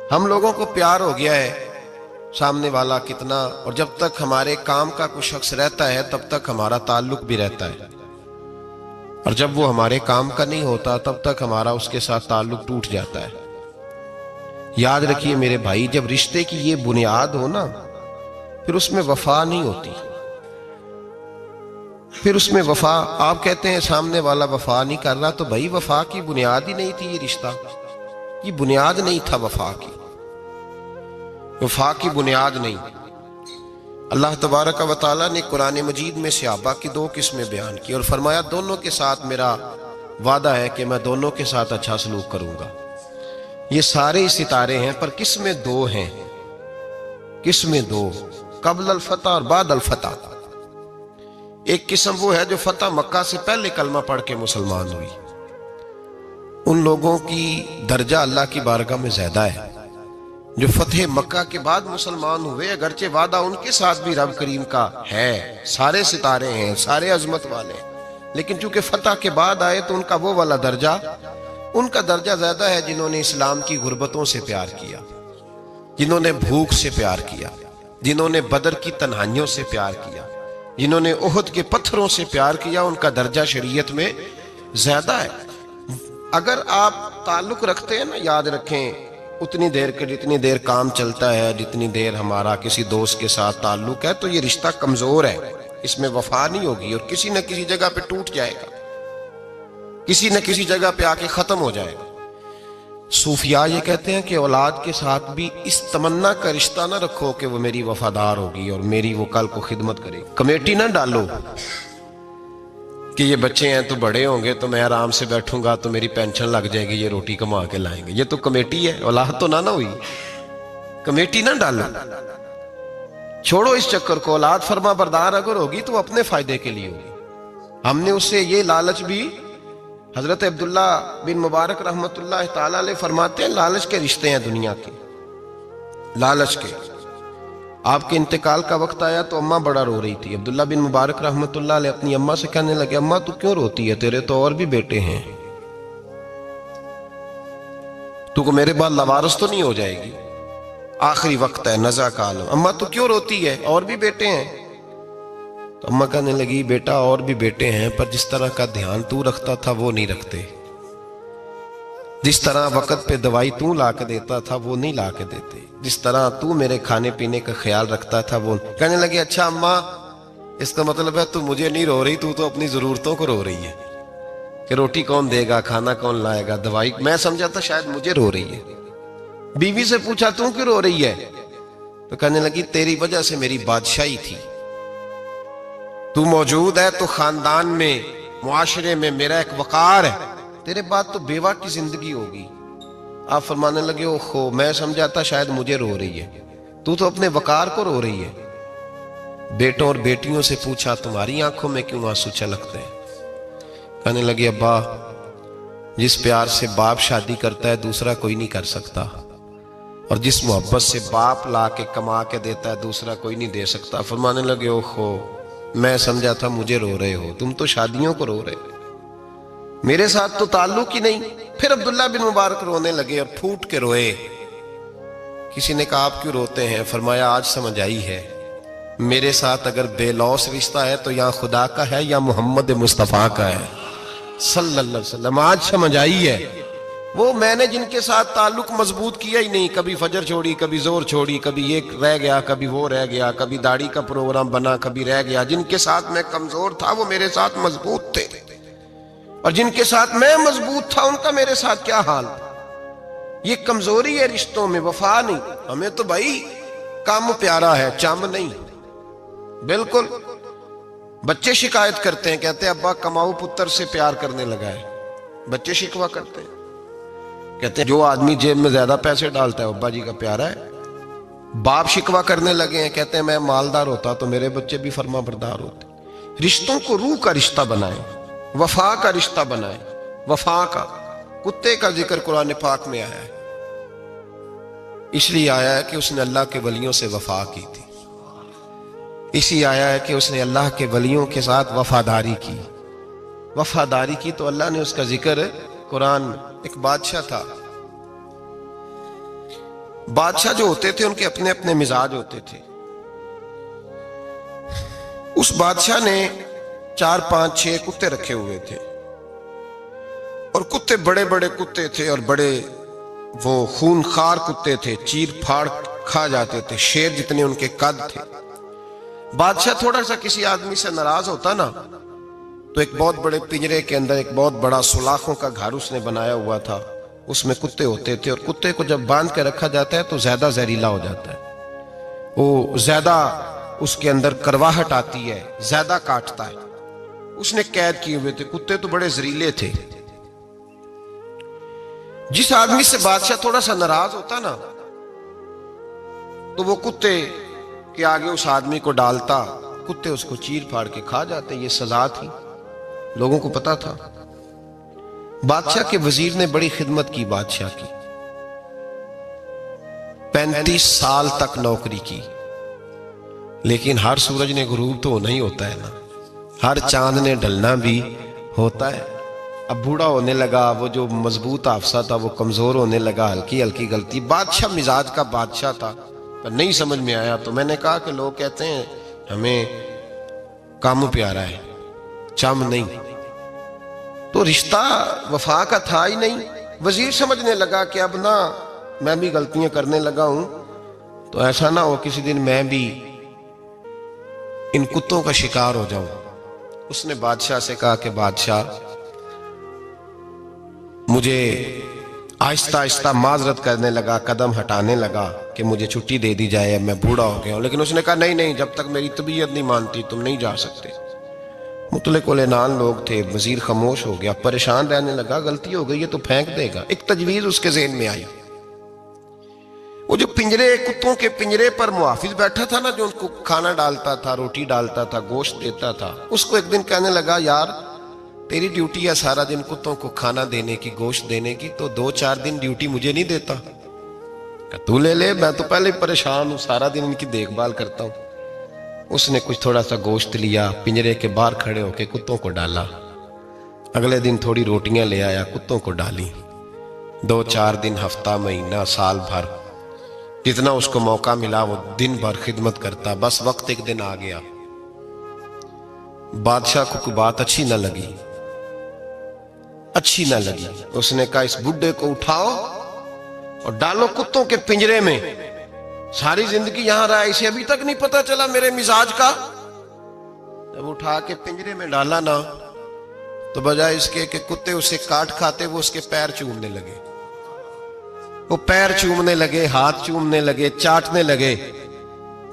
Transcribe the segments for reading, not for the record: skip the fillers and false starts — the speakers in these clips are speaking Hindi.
हम लोगों को प्यार हो गया है सामने वाला कितना, और जब तक हमारे काम का कोई शख्स रहता है तब तक हमारा ताल्लुक भी रहता है, और जब वो हमारे काम का नहीं होता तब तक हमारा उसके साथ ताल्लुक टूट जाता है। याद रखिए मेरे भाई, जब रिश्ते की ये बुनियाद हो ना, फिर उसमें वफा नहीं होती। फिर उसमें वफा, आप कहते हैं सामने वाला वफा नहीं कर रहा, तो भाई वफा की बुनियाद ही नहीं थी ये रिश्ता, ये बुनियाद नहीं था वफा की, वफा की बुनियाद नहीं। अल्लाह तबारक व तआला ने कुरान मजीद में सहाबा की दो किस्में बयान की और फरमाया दोनों के साथ मेरा वादा है कि मैं दोनों के साथ अच्छा सलूक करूंगा। ये सारे सितारे हैं पर किस्में दो हैं, किस्में दो, कबल अल फतह और बाद अल फतह। एक किस्म वो है जो फतह मक्का से पहले कलमा पढ़ के मुसलमान हुई, उन लोगों की दर्जा अल्लाह की बारगाह में ज्यादा है। जो फतेह मक्का के बाद मुसलमान हुए, अगरचे वादा उनके साथ भी रब करीम का है, सारे सितारे हैं, सारे अजमत वाले, लेकिन चूंकि फतह के बाद आए तो उनका वो वाला दर्जा, उनका दर्जा ज्यादा है जिन्होंने इस्लाम की गुर्बतों से प्यार किया, जिन्होंने भूख से प्यार किया, जिन्होंने बदर की तन्हाइयों से प्यार किया, जिन्होंने ओहद के पत्थरों से प्यार किया, उनका दर्जा शरीयत में ज्यादा है। अगर आप ताल्लुक रखते हैं ना, याद रखें उतनी देर के जितनी देर काम चलता है, जितनी देर हमारा किसी दोस्त के साथ ताल्लुक है, तो ये रिश्ता कमजोर है, इसमें वफा नहीं होगी और किसी न किसी जगह पे टूट जाएगा, किसी न किसी जगह पे आके खत्म हो जाएगा। सूफिया ये कहते हैं कि औलाद के साथ भी इस तमन्ना का रिश्ता ना रखो कि वो मेरी वफादार होगी और मेरी वो कल को खिदमत करेगी। कमेटी ना डालो कि ये बच्चे हैं तो बड़े होंगे तो मैं आराम से बैठूंगा तो मेरी पेंशन लग जाएगी, ये रोटी कमा के लाएंगे, ये तो कमेटी है, औलाद तो ना हुई। कमेटी ना डालो, छोड़ो इस चक्कर को। औलाद फरमा बरदार अगर होगी तो अपने फायदे के लिए होगी। हमने उससे ये लालच भी, हजरत अब्दुल्ला बिन मुबारक रहमतुल्लाह ताला अलैह फरमाते हैं, लालच के रिश्ते हैं दुनिया के, लालच के। आपके इंतकाल का वक्त आया तो अम्मा बड़ा रो रही थी। अब्दुल्ला बिन मुबारक रहमतुल्लाह अलैह अपनी अम्मा से कहने लगे, अम्मा तू क्यों रोती है, तेरे तो और भी बेटे हैं, तू को मेरे बाद लवारस तो नहीं हो जाएगी, आखिरी वक्त है, नज़ा का आलम, अम्मा तू क्यों रोती है, और भी बेटे हैं। तो अम्मा कहने लगी, बेटा और भी बेटे हैं पर जिस तरह का ध्यान तू रखता था वो नहीं रखते, जिस तरह वक्त पे दवाई तू ला के देता था वो नहीं ला के देते, जिस तरह तू मेरे खाने पीने का ख्याल रखता था वो। कहने लगे, अच्छा अम्मा इसका मतलब है तू मुझे नहीं रो रही, तू तो अपनी जरूरतों को रो रही है कि रोटी कौन देगा, खाना कौन लाएगा, दवाई। मैं समझा था शायद मुझे रो रही है। बीवी से पूछा तू क्यों रो रही है, तो कहने लगी तेरी वजह से मेरी बादशाही थी, तू मौजूद है तो खानदान में, मुआशरे में मेरा एक वकार है, तेरे बाद तो बेवा की जिंदगी होगी। आप फरमाने लगे, ओहो मैं समझा था शायद मुझे रो रही है, तू तो अपने वकार को रो रही है। बेटों और बेटियों से पूछा तुम्हारी आंखों में क्यों आंसू छलकते हैं। कहने लगे, अब्बा जिस प्यार से बाप शादी करता है दूसरा कोई नहीं कर सकता, और जिस मोहब्बत से बाप ला के कमा के देता है दूसरा कोई नहीं दे सकता। फरमाने लगे, ओहो मैं समझा था मुझे रो रहे हो, तुम तो शादियों को रो रहे हो, मेरे साथ तो ताल्लुक ही नहीं। फिर अब्दुल्ला बिन मुबारक रोने लगे और फूट के रोए। किसी ने कहा आप क्यों रोते हैं, फरमाया आज समझ आई है, मेरे साथ अगर बेलौस रिश्ता है तो या खुदा का है या मोहम्मद मुस्तफ़ा का है सल्लल्लाहु अलैहि वसल्लम। आज समझ आई है, वो मैंने जिनके साथ ताल्लुक मजबूत किया ही नहीं, कभी फजर छोड़ी, कभी जोर छोड़ी, कभी एक रह गया, कभी वो रह गया, कभी दाढ़ी का प्रोग्राम बना, कभी रह गया, जिनके साथ मैं कमजोर था वो मेरे साथ मजबूत थे, और जिनके साथ मैं मजबूत था उनका मेरे साथ क्या हाल। ये कमजोरी है रिश्तों में, वफा नहीं। हमें तो भाई काम प्यारा है, चम नहीं। बिल्कुल बच्चे शिकायत करते हैं, कहते हैं अब्बा कमाऊ पुत्र से प्यार करने लगा है, बच्चे शिकवा करते हैं, कहते हैं जो आदमी जेब में ज्यादा पैसे डालता है अब्बा जी का प्यारा है। बाप शिकवा करने लगे हैं, कहते हैं मैं मालदार होता तो मेरे बच्चे भी फर्मा बरदार होते। रिश्तों को रूह का रिश्ता बनाए, वफा का रिश्ता बनाए, वफा का। कुत्ते का जिक्र कुरान पाक में आया है, इसलिए आया है कि उसने अल्लाह के वलियों से वफा की थी, इसी आया है कि उसने अल्लाह के वलियों के साथ वफादारी की, वफादारी की तो अल्लाह ने उसका जिक्र कुरान। एक बादशाह था, बादशाह जो होते थे उनके अपने अपने मिजाज होते थे। उस बादशाह ने 4, 5, 6 कुत्ते रखे हुए थे और कुत्ते बड़े बड़े कुत्ते थे और बड़े वो खूनखार कुत्ते थे, चीर फाड़ खा जाते थे, शेर जितने उनके कद थे। बादशाह थोड़ा सा किसी आदमी से नाराज होता ना तो एक बहुत बड़े पिंजरे के अंदर एक बहुत बड़ा सुलाखों का घर उसने बनाया हुआ था, उसमें कुत्ते होते थे और कुत्ते को जब बांध के रखा जाता है तो ज्यादा जहरीला हो जाता है, वो ज्यादा उसके अंदर करवाहट आती है, ज्यादा काटता है। उसने कैद किए हुए थे, कुत्ते तो बड़े जहरीले थे। जिस आदमी से बादशाह थोड़ा सा नाराज होता ना तो वो कुत्ते के आगे उस आदमी को डालता, कुत्ते उसको चीर फाड़ के खा जाते। ये सजा थी, लोगों को पता था। बादशाह के वजीर ने बड़ी खिदमत की बादशाह की, 35 साल तक नौकरी की, लेकिन हर सूरज ने गुरूब तो नहीं होता है ना, हर चांद ने ढलना भी होता है। अब बूढ़ा होने लगा, वो जो मजबूत हाफसा था वो कमजोर होने लगा, हल्की हल्की गलती। बादशाह मिजाज का बादशाह था पर नहीं समझ में आया। तो मैंने कहा कि लोग कहते हैं हमें काम प्यारा है, चम नहीं, तो रिश्ता वफा का था ही नहीं। वजीर समझने लगा कि अब ना मैं भी गलतियां करने लगा हूं, तो ऐसा ना हो किसी दिन मैं भी इन कुत्तों का शिकार हो जाऊं। उसने बादशाह से कहा कि बादशाह, मुझे आहिस्ता आहिस्ता माजरत करने लगा, कदम हटाने लगा कि मुझे छुट्टी दे दी जाए, मैं बूढ़ा हो गया हूं। लेकिन उसने कहा नहीं नहीं, जब तक मेरी तबीयत नहीं मानती तुम नहीं जा सकते। मुतलक उलेनान लोग थे। वजीर खामोश हो गया, परेशान रहने लगा, गलती हो गई है तो फेंक देगा। एक तजवीज उसके ज़हन में आई। वो जो पिंजरे, कुत्तों के पिंजरे पर मुहाफिज बैठा था ना, जो उनको खाना डालता था, रोटी डालता था, गोश्त देता था, उसको एक दिन कहने लगा, यार तेरी ड्यूटी है सारा दिन कुत्तों को खाना देने की, गोश्त देने की, तो 2-4 दिन ड्यूटी मुझे नहीं देता? तू ले ले, मैं तो पहले ही परेशान हूं, सारा दिन इनकी देखभाल करता हूं। उसने कुछ थोड़ा सा गोश्त लिया, पिंजरे के बाहर खड़े होकर कुत्तों को डाला। अगले दिन थोड़ी रोटियां ले आया, कुत्तों को डाली। 2-4 दिन, हफ्ता, महीना, साल भर, जितना उसको मौका मिला वो दिन भर खिदमत करता। बस वक्त एक दिन आ गया, बादशाह को कोई बात अच्छी न लगी। उसने कहा, इस बुड्ढे को उठाओ और डालो कुत्तों के पिंजरे में। सारी जिंदगी यहां रहा, इसे अभी तक नहीं पता चला मेरे मिजाज का। जब उठा के पिंजरे में डाला ना तो बजाय इसके कि कुत्ते उसे काट खाते, वो उसके पैर चूमने लगे। वो पैर चूमने लगे, हाथ चूमने लगे, चाटने लगे।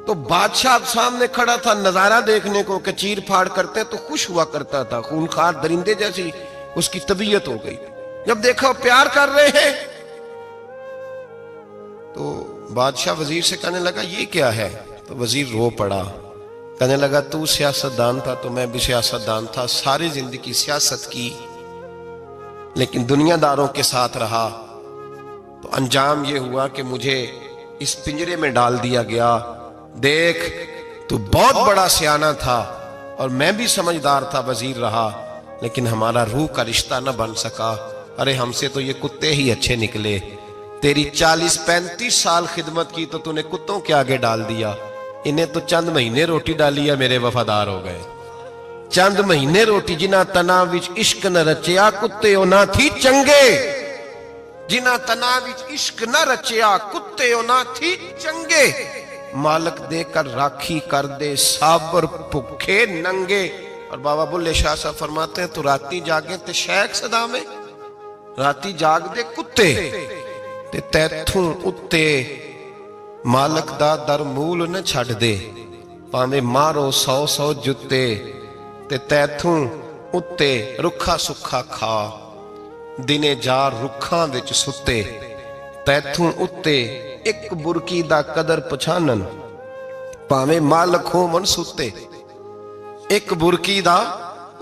तो बादशाह सामने खड़ा था नजारा देखने को कि चीर फाड़ करते तो खुश हुआ करता था, खूनखार दरिंदे जैसी उसकी तबीयत हो गई। जब देखा प्यार कर रहे हैं तो बादशाह वजीर से कहने लगा, ये क्या है? तो वजीर रो पड़ा, कहने लगा, तू सियासतदान था तो मैं भी सियासतदान था, सारी जिंदगी सियासत की, लेकिन दुनियादारों के साथ रहा तो अंजाम ये हुआ कि मुझे इस पिंजरे में डाल दिया गया। देख, तू बहुत बड़ा सियाना था और मैं भी समझदार था, वजीर रहा, लेकिन हमारा रूह का रिश्ता न बन सका। अरे हमसे तो ये कुत्ते ही अच्छे निकले। तेरी 40-35 साल खिदमत की तो तूने कुत्तों के आगे डाल दिया। इन्हें तो चंद महीने रोटी डाली है, मेरे वफादार हो गए। चंद महीने रोटी, जिना तना विच इश्क न रचिया, कुत्ते ना थी चंगे। जिना तना विच इश्क न रचिया, कुत्ते ना थी चंगे। मालक देकर राखी कर दे, साबर भुखे नंगे। और बाबा बुल्ले शाह साहब फरमाते हैं, तो राती जागे ते शेख सदा में, राती जाग दे कुत्ते ते तैथू उत्ते मालक दा दर मूल न छड़ दे। भावे मारो 100 जुत्ते ते तैथू उत्ते रुखा सुखा खा। दिने जार रुखां विच सुते तैथू उत्ते एक बुरकी दा कदर पछानन। भावे मालक हो मन सुते। एक बुरकी दा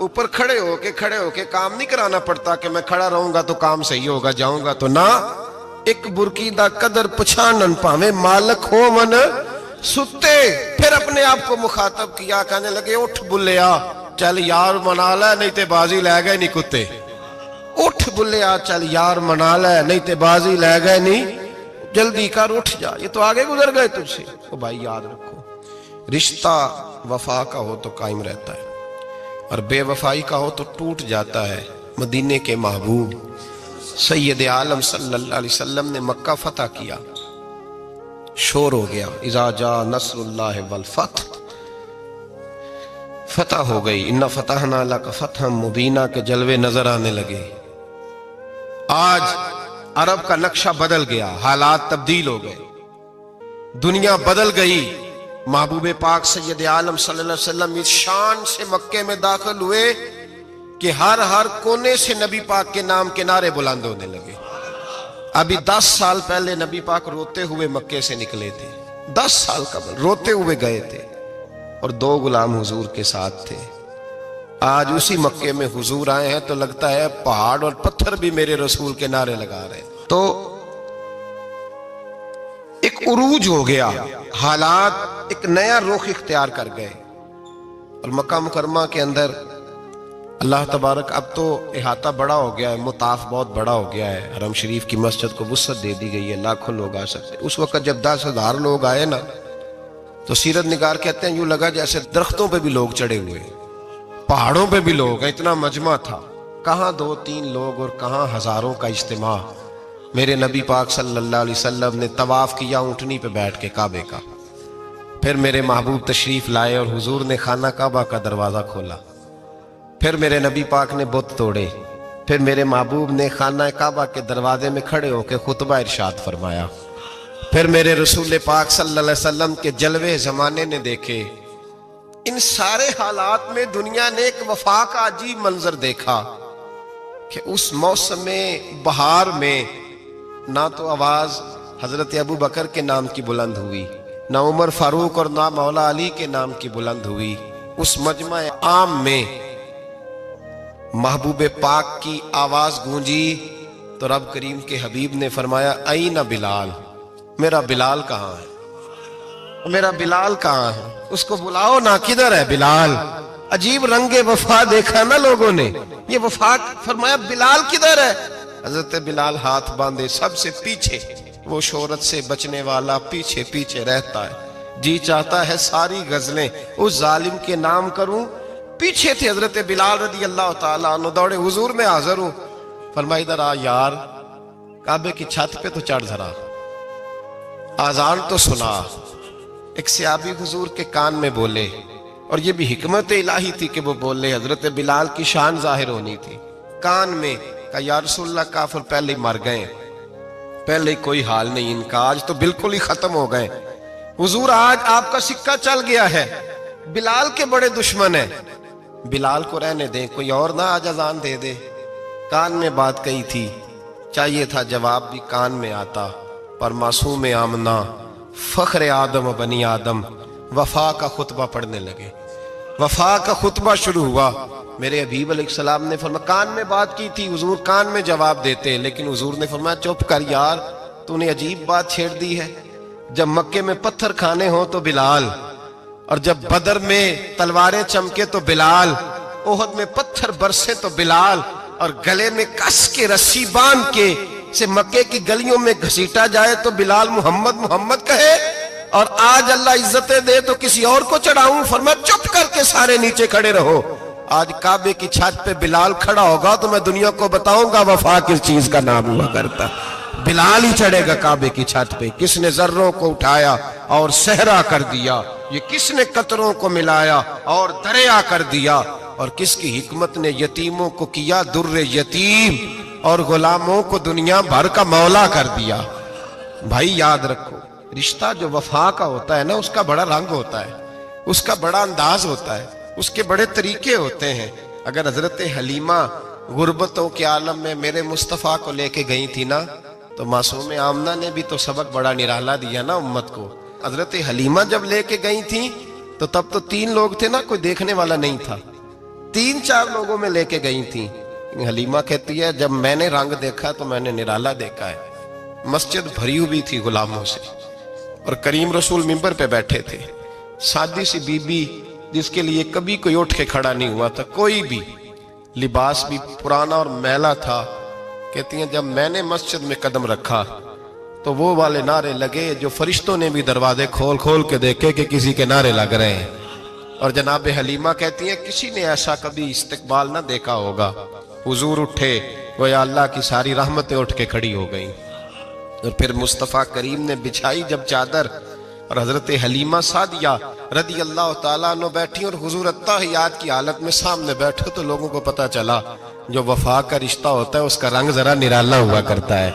ऊपर खड़े होके काम नहीं कराना पड़ता कि मैं खड़ा रहूंगा तो काम सही होगा, जाऊंगा तो ना। एक बुरकी दा कदर पछानन, भावे मालक हो मन सुते। फिर अपने आप को मुखातब किया, कहने लगे, उठ बुल्लिया, चल यार मना ले, नहीं ते बाजी लै गए नहीं कुत्ते। उठ बुल्लिया, चल यार मना ले, नहीं ते बाजी लै गए नहीं। जल्दी कर, उठ जा, ये तो आगे गुजर गए तुझसे। तो भाई याद रखो, रिश्ता वफा का हो तो कायम रहता है और बेवफाई का हो तो टूट जाता है। मदीने के महबूब सैयद आलम सल्लल्लाहु अलैहि वसल्लम ने मक्का फतह किया, शोर हो गया, इज़ा जा नस्रुल्लाह वल फतह, फतह हो गई, इन्ना फतहना लका फतहम मुबीना के जलवे नजर आने लगे। आज अरब का नक्शा बदल गया, हालात तब्दील हो गए, दुनिया बदल गई। महबूब पाक सैयद आलम सल्लल्लाहु अलैहि वसल्लम इस शान से मक्के में दाखिल हुए कि हर कोने से नबी पाक के नाम के नारे बुलंद होने लगे। अभी 10 साल पहले नबी पाक रोते हुए मक्के से निकले थे, 10 साल कबल रोते हुए गए थे और 2 गुलाम हुजूर के साथ थे। आज उसी मक्के में हुजूर आए हैं तो लगता है पहाड़ और पत्थर भी मेरे रसूल के नारे लगा रहे हैं। तो एक उरूज हो गया, हालात एक नया रुख इख्तियार कर गए और मक्का मुकरमा के अंदर अल्लाह तबारक, अब तो इहाता बड़ा हो गया है, मुताफ बहुत बड़ा हो गया है, हरम शरीफ की मस्जिद को वुसअत दे दी गई है, लाखों लोग आ सकते। उस वक्त जब 10,000 लोग आए ना तो सीरत निगार कहते हैं यूं लगा जैसे दरख्तों पे भी लोग चढ़े हुए, पहाड़ों पे भी लोग, इतना मजमा था। कहां 2-3 लोग और कहां हजारों का इज्तिमा। मेरे नबी पाक सल्लल्लाहु अलैहि वसल्लम ने तवाफ किया ऊंटनी पे बैठ के काबे का, फिर मेरे महबूब तशरीफ लाए और हुजूर ने खाना काबा का दरवाजा खोला, फिर मेरे नबी पाक ने बुत तोड़े, फिर मेरे महबूब ने खाना काबा के दरवाजे में खड़े होकर खुतबा इरशाद फरमाया, फिर मेरे रसूल पाक सल्लल्लाहु अलैहि वसल्लम के जलवे जमाने ने देखे। इन सारे हालात में दुनिया ने एक वफा का अजीब मंजर देखा कि उस मौसम में बहार में ना तो आवाज हजरत अबू बकर के नाम की बुलंद हुई, ना उमर फारूक और ना मौला अली के नाम की बुलंद हुई। उस मजमा आम में महबूब पाक की आवाज गूंजी तो रब करीम के हबीब ने फरमाया, आई ना बिलाल, मेरा बिलाल कहाँ है, मेरा बिलाल कहाँ है, उसको बुलाओ ना, किधर है बिलाल। अजीब रंगे वफा देखा ना लोगों ने, ये वफा। फरमाया बिलाल किधर है। हजरत बिलाल हाथ बांधे, सबसे पीछे, वो शोहरत से बचने वाला पीछे पीछे रहता है। जी चाहता है सारी गजलें उस जालिम के नाम करूं। पीछे थे हजरत बिलाल रदी अल्लाह ताला अन्हु, दौड़े हुजूर में हाजिर हूं। फरमाया इधर आ यार, काबे की छत पे तो चढ़ जरा, आजान तो सुना। एक सहाबी हुजूर के कान में बोले, और ये भी हिकमत इलाही थी कि वो बोले, हजरत बिलाल की शान जाहिर होनी थी। कान में कहा, या रसूलल्लाह काफिर पहले ही मर गए, पहले ही कोई हाल नहीं इनका, आज तो बिल्कुल ही खत्म हो गए। हुजूर आज आपका सिक्का चल गया है, बिलाल के बड़े दुश्मन है, बिलाल को रहने दें, कोई और ना आज अजान दे दे। कान में बात कही थी, चाहिए था जवाब भी कान में आता, पर मासूम आमना फख्र आदम बनी आदम वफा का खुतबा पढ़ने लगे। वफा का खुतबा शुरू हुआ। मेरे हबीब अलैहिस्सलाम ने फरमाया, कान में बात की थी, हुजूर कान में जवाब देते, लेकिन हुजूर ने फरमाया चुप कर यार, तूने अजीब बात छेड़ दी है। जब मक्के में पत्थर खाने हो तो बिलाल, और जब बदर में तलवारें चमके तो बिलाल, ओहद में पत्थर बरसे तो बिलाल, और गले में कस के रस्सी बांध के से मक्के की गलियों में घसीटा जाए तो बिलाल मोहम्मद मोहम्मद कहे, और आज अल्लाह इज्जतें दे तो किसी और को चढ़ाऊं। फरमाया चुप करके सारे नीचे खड़े रहो। आज काबे की छत पे बिलाल खड़ा होगा तो मैं दुनिया को बताऊंगा वफा किस चीज का नाम हुआ करता। बिलाल ही चढ़ेगा काबे की छत पे। किसने जर्रों को उठाया और सहरा कर दिया, ये किसने कतरों को मिलाया और दरिया कर दिया, और किसकी हिकमत ने यतीमों को किया दुर्रे यतीम, और गुलामों को दुनिया भर का मौला कर दिया। भाई याद रखो, रिश्ता जो वफा का होता है ना, उसका बड़ा रंग होता है, उसका बड़ा अंदाज होता है, उसके बड़े तरीके होते हैं। अगर हजरत हलीमा गुर्बतों के आलम में मेरे मुस्तफ़ा को लेके गई थी ना, तो मासूम आमना ने भी तो सबक बड़ा निराला दिया ना उम्मत को। हजरत हलीमा जब लेके गई थी तो तब तो 3 लोग थे ना, कोई देखने वाला नहीं था, 3-4 लोगों में लेके गई थी। हलीमा कहती है जब मैंने रंग देखा तो मैंने निराला देखा है। मस्जिद भरी हुई थी गुलामों से, और करीम रसूल मिंबर पे बैठे थे। सादी सी बीबी जिसके लिए कभी कोई उठ के खड़ा नहीं हुआ था, कोई भी, लिबास भी पुराना और मैला था। कहती हैं जब मैंने मस्जिद में कदम रखा तो वो वाले नारे लगे जो फरिश्तों ने भी दरवाजे खोल खोल के देखे कि किसी के नारे लग रहे हैं। और जनाब हलीमा कहती है किसी ने ऐसा कभी इस्तकबाल ना देखा होगा। हुजूर उठे, वो या अल्लाह की सारी रहमतें उठ के खड़ी हो गई। और फिर मुस्तफ़ा करीम ने बिछाई जब चादर, और हजरत हलीमा सादिया रदी अल्लाह ताला अन्हा बैठी और हुजूर अत्ताहियात की हालत में सामने बैठे। तो लोगों को पता चला जो वफा का रिश्ता होता है उसका रंग जरा निराला हुआ करता है,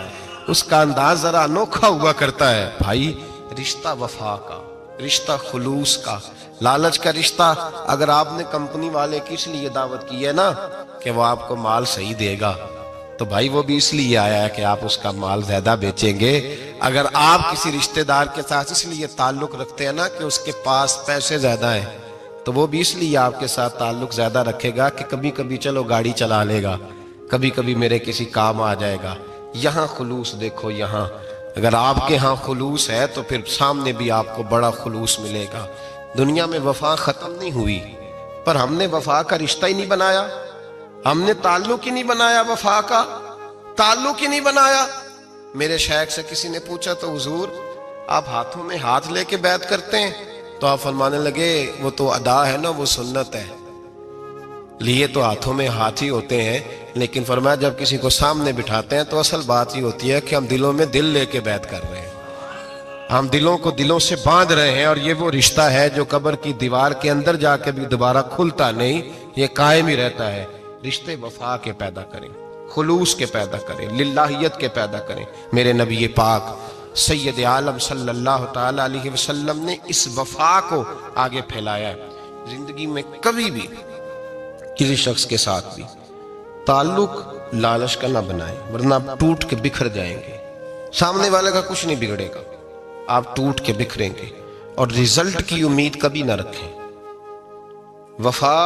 उसका अंदाज जरा अनोखा हुआ करता है। भाई रिश्ता वफा का, रिश्ता खुलूस का, लालच का रिश्ता। अगर आपने कंपनी वाले की इसलिए दावत की है ना कि वो आपको माल सही देगा, तो भाई वो भी इसलिए आया है कि आप उसका माल ज्यादा बेचेंगे। अगर आप किसी रिश्तेदार के साथ इसलिए ताल्लुक रखते हैं ना कि उसके पास पैसे ज्यादा हैं, तो वो भी इसलिए आपके साथ ताल्लुक ज्यादा रखेगा कि कभी कभी चलो गाड़ी चला लेगा, कभी कभी मेरे किसी काम आ जाएगा। यहाँ खुलूस देखो, यहाँ अगर आपके यहाँ खुलूस है तो फिर सामने भी आपको बड़ा खुलूस मिलेगा। दुनिया में वफा खत्म नहीं हुई, पर हमने वफा का रिश्ता ही नहीं बनाया, हमने ताल्लुक ही नहीं बनाया, वफा का ताल्लुक ही नहीं बनाया। मेरे शेख से किसी ने पूछा तो हुजूर आप हाथों में हाथ लेके बैत करते हैं? तो आप फरमाने लगे वो तो अदा है ना, वो सुन्नत है। लिए तो हाथों में हाथ ही होते हैं, लेकिन फरमाया जब किसी को सामने बिठाते हैं तो असल बात ही होती है कि हम दिलों में दिल लेके बैत कर रहे हैं, हम दिलों को दिलों से बांध रहे हैं। और ये वो रिश्ता है जो कब्र की दीवार के अंदर जाके भी दोबारा खुलता नहीं, ये कायम ही रहता है। रिश्ते वफा के पैदा करें, खुलूस के पैदा करें, लिल्लाहियत के पैदा करें। मेरे नबी पाक सैयद आलम सल्लल्लाहु ताला अलैहि वसल्लम ने इस वफा को आगे फैलाया है। जिंदगी में कभी भी किसी शख्स के साथ भी ताल्लुक लालच का ना बनाए, वरना आप टूट के बिखर जाएंगे। सामने वाले का कुछ नहीं बिगड़ेगा, आप टूट के बिखरेंगे। और रिजल्ट की उम्मीद कभी ना रखें। वफा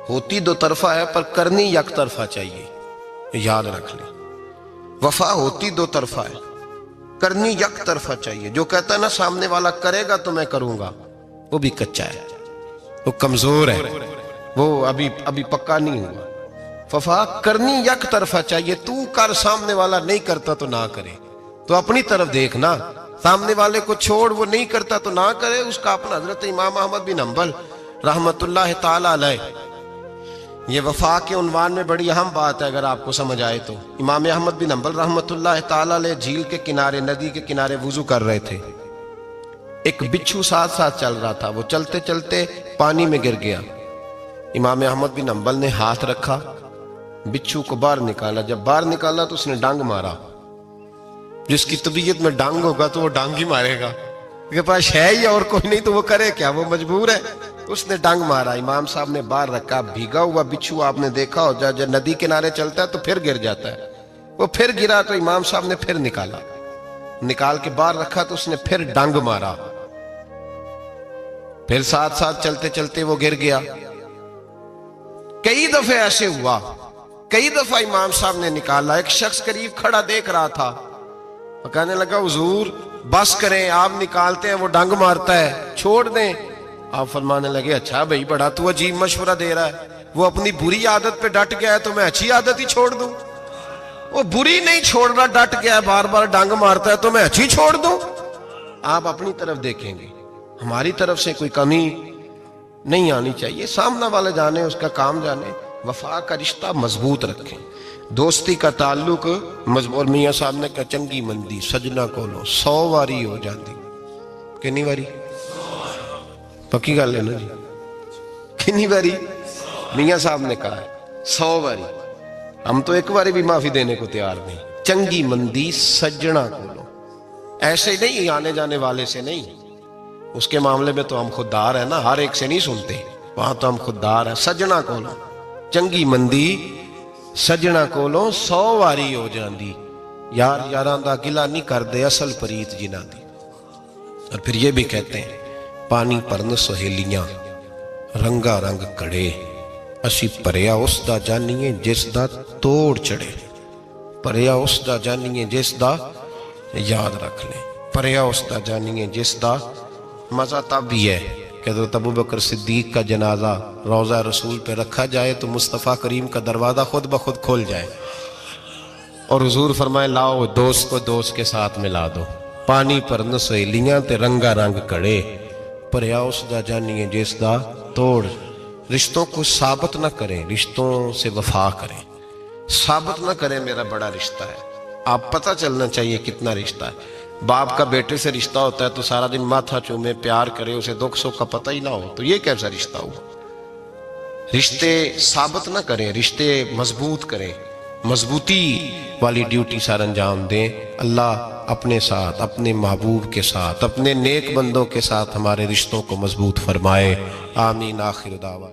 होती दो तरफा है पर करनी एक तरफा चाहिए, याद रख लें। वफा होती दो तरफा है, करनी एक तरफा चाहिए। जो कहता है ना सामने वाला करेगा तो मैं करूंगा, वो भी कच्चा है, वो कमजोर है, वो अभी पक्का नहीं हुआ। वफा करनी एक तरफा चाहिए, तू कर, सामने वाला नहीं करता तो ना करे। तो अपनी तरफ देखना, सामने वाले को छोड़, वो नहीं करता तो ना करे, उसका अपना। हजरत इमाम अहमद बिन हंबल रहमतुल्लाह ताला अलैह, ये वफा के उन्वान में बड़ी अहम बात है अगर आपको समझ आए तो। इमाम अहमद बिन हंबल रहमतुल्लाह ताला अलैह झील के किनारे, नदी के किनारे वुजू कर रहे थे। एक बिच्छू साथ साथ चल रहा था, वो चलते चलते पानी में गिर गया। इमाम अहमद बिन हंबल ने हाथ रखा, बिच्छू को बाहर निकाला। जब बाहर निकाला तो उसने डांग मारा। जिसकी तबीयत में डांग होगा तो वो डांग ही मारेगा, उसके पास है ही और कोई नहीं तो वो करे क्या, वो मजबूर है। उसने डांग मारा, इमाम साहब ने बाहर रखा। भीगा हुआ बिच्छू आपने देखा हो, जब नदी किनारे चलता है तो फिर गिर जाता है। वो फिर गिरा तो इमाम साहब ने फिर निकाला, निकाल के बाहर रखा तो उसने फिर डांग मारा। फिर साथ साथ चलते चलते वो गिर गया। कई दफे ऐसे हुआ, कई दफा इमाम साहब ने निकाला। एक शख्स करीब खड़ा देख रहा था, वो कहने लगा हुजूर बस करें, आप निकालते हैं वो डांग मारता है, छोड़ दें। आप फरमाने लगे अच्छा भाई बड़ा तू अजीब मशवरा दे रहा है, वो अपनी बुरी आदत पे डट गया है तो मैं अच्छी आदत ही छोड़ दूं? वो बुरी नहीं छोड़ रहा, डट गया, बार बार डांग मारता है तो मैं अच्छी छोड़ दूं? आप अपनी तरफ देखेंगे, हमारी तरफ से कोई कमी नहीं आनी चाहिए। सामने वाले जाने, उसका काम जाने। वफा का रिश्ता मजबूत रखें, दोस्ती का ताल्लुक मजबूत। मियाँ साहब ने कहा चंगी मंदी सजना कोलो 100 वारी हो जाती। कितनी वारी? पक्की गल है ना जी? कितनी बारी? मियाँ साहब ने कहा 100 बारी। हम तो एक बारी भी माफी देने को तैयार नहीं। चंगी मंदी सज्जना कोलो, ऐसे नहीं आने जाने वाले से नहीं, उसके मामले में तो हम खुददार है ना, हर एक से नहीं सुनते, वहां तो हम खुददार है। सज्जना कोलो चंगी मंदी सज्जना कोलो 100 वारी हो जाती। यार यारां दा गिला नहीं करते, असल प्रीत जिन्हां दी। और फिर ये भी कहते हैं पानी भरन सहेलियां रंगा रंग कड़े, असी भरिया उसदा जानीए जिसदा तोड़ चढ़े। भरिया उसदा जानीए जिसदा, याद रख ले, भरिया उसदा जानीए जिसदा। मजा तब भी है कि तो अबू बकर सिद्दीक का जनाजा रोज़ा रसूल पे रखा जाए तो मुस्तफ़ा करीम का दरवाज़ा खुद ब खुद खोल जाए। और हुजूर फरमाए लाओ दोस्त को दोस्त के साथ मिला दो, पानी पर न सहेलियां ते रंगा रंग कड़े, भरिया उसदा जानिए जिसदा तोड़। रिश्तों को साबित ना करें, रिश्तों से वफा करें। साबित ना करें मेरा बड़ा रिश्ता है, आप पता चलना चाहिए कितना रिश्ता है। बाप का बेटे से रिश्ता होता है तो सारा दिन माथा चूमे प्यार करे, उसे दुख सुख का पता ही ना हो, तो ये कैसा रिश्ता हुआ। रिश्ते साबित ना करें, रिश्ते मजबूत करें, मजबूती वाली ड्यूटी सर अंजाम दें। अल्लाह अपने साथ, अपने महबूब के साथ, अपने नेक बंदों के साथ हमारे रिश्तों को मजबूत फरमाए। आमीन। आखिर दावा।